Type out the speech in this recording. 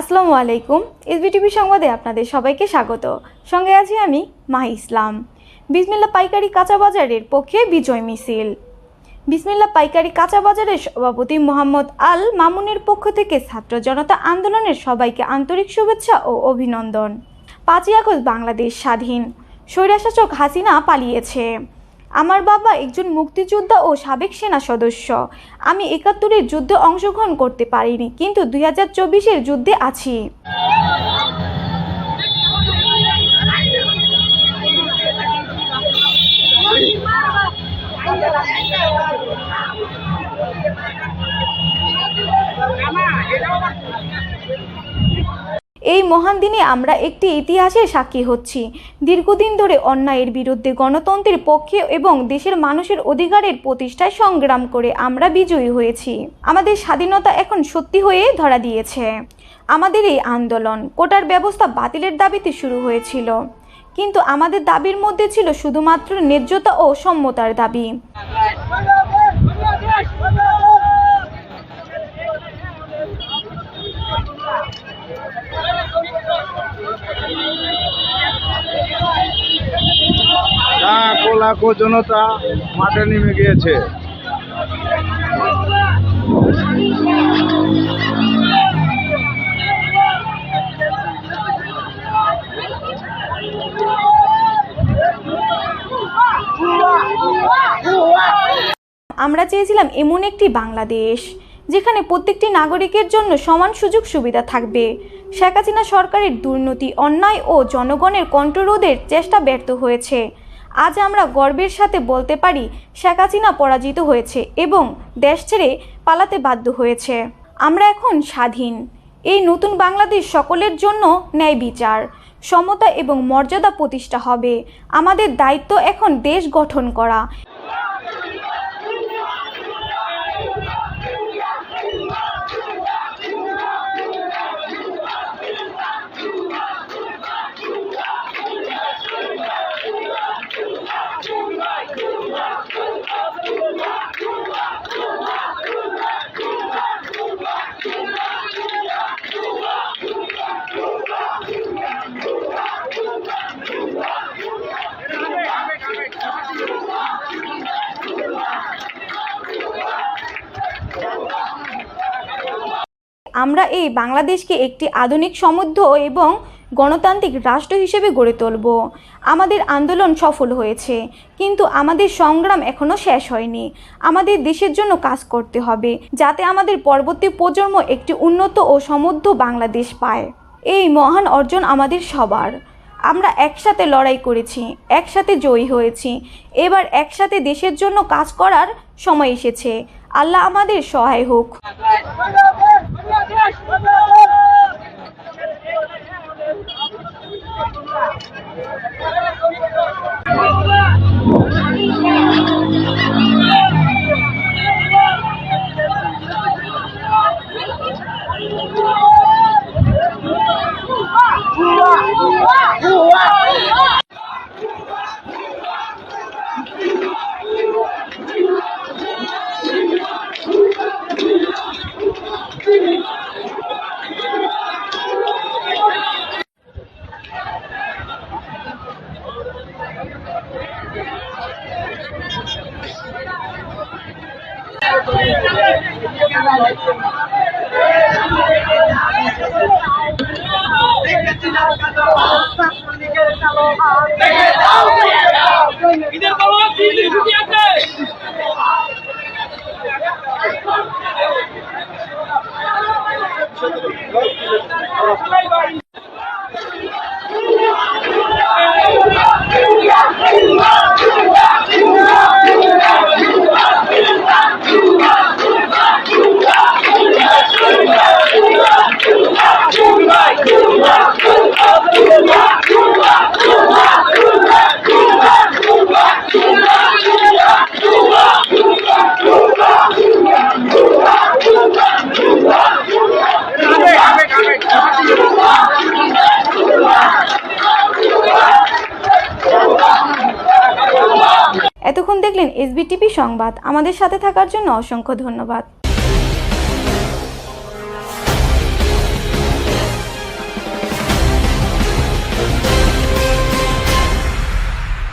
আসসালামু আলাইকুম। এসবিটিভি সংবাদে আপনাদের সবাইকে স্বাগত। সঙ্গে আছি আমি মাহি ইসলাম। বিসমিল্লাহ পাইকারি কাঁচা বাজারের পক্ষে বিজয় মিছিল। বিসমিল্লাহ পাইকারি কাঁচা বাজারের সভাপতি মোহাম্মদ আল মামুনের পক্ষ থেকে ছাত্র জনতা আন্দোলনের সবাইকে আন্তরিক শুভেচ্ছা ও অভিনন্দন। 5ই আগস্ট বাংলাদেশ স্বাধীন, স্বৈরশাসক হাসিনা পালিয়েছে। আমার বাবা একজন মুক্তিযোদ্ধা ও সাবেক সেনা সদস্য। আমি 71-এর যুদ্ধে অংশগ্রহণ করতে পারিনি, কিন্তু 2024-এর যুদ্ধে আছি। এই মহান দিনে আমরা একটি ইতিহাসের সাক্ষী হচ্ছি। দীর্ঘদিন ধরে অন্যায়ের বিরুদ্ধে, গণতন্ত্রের পক্ষে এবং দেশের মানুষের অধিকারের প্রতিষ্ঠায় সংগ্রাম করে আমরা বিজয়ী হয়েছি। আমাদের স্বাধীনতা এখন সত্যি হয়ে ধরা দিয়েছে। আমাদের এই আন্দোলন কোটার ব্যবস্থা বাতিলের দাবিতে শুরু হয়েছিল, কিন্তু আমাদের দাবির মধ্যে ছিল শুধুমাত্র ন্যায্যতা ও সম্যতার দাবি। লাখো লাখো জনতা মাঠে নেমে গিয়েছে। আমরা চেয়েছিলাম এমন একটি বাংলাদেশ যেখানে প্রত্যেকটি নাগরিকের জন্য সমান সুযোগ সুবিধা থাকবে। শেখ হাসিনা সরকারের দুর্নীতি, অন্যায় ও জনগণের কণ্ঠরোধের চেষ্টা ব্যর্থ হয়েছে। আজ আমরা গর্বের সাথে বলতে পারি, শেখ হাসিনা পরাজিত হয়েছে এবং দেশ ছেড়ে পালাতে বাধ্য হয়েছে। আমরা এখন স্বাধীন। এই নতুন বাংলাদেশ সকলের জন্য ন্যায় বিচার, সমতা এবং মর্যাদা প্রতিষ্ঠা হবে। আমাদের দায়িত্ব এখন দেশ গঠন করা। আমরা এই বাংলাদেশকে একটি আধুনিক, সমৃদ্ধ এবং গণতান্ত্রিক রাষ্ট্র হিসেবে গড়ে তুলব। আমাদের আন্দোলন সফল হয়েছে, কিন্তু আমাদের সংগ্রাম এখনও শেষ হয়নি। আমাদের দেশের জন্য কাজ করতে হবে, যাতে আমাদের পরবর্তী প্রজন্ম একটি উন্নত ও সমৃদ্ধ বাংলাদেশ পায়। এই মহান অর্জন আমাদের সবার। আমরা একসাথে লড়াই করেছি, একসাথে জয়ী হয়েছি। এবার একসাথে দেশের জন্য কাজ করার সময় এসেছে। আল্লাহ আমাদের সহায় হোক। এতক্ষণ দেখলেন এসবিটিভি সংবাদ। আমাদের সাথে থাকার জন্য অসংখ্য ধন্যবাদ।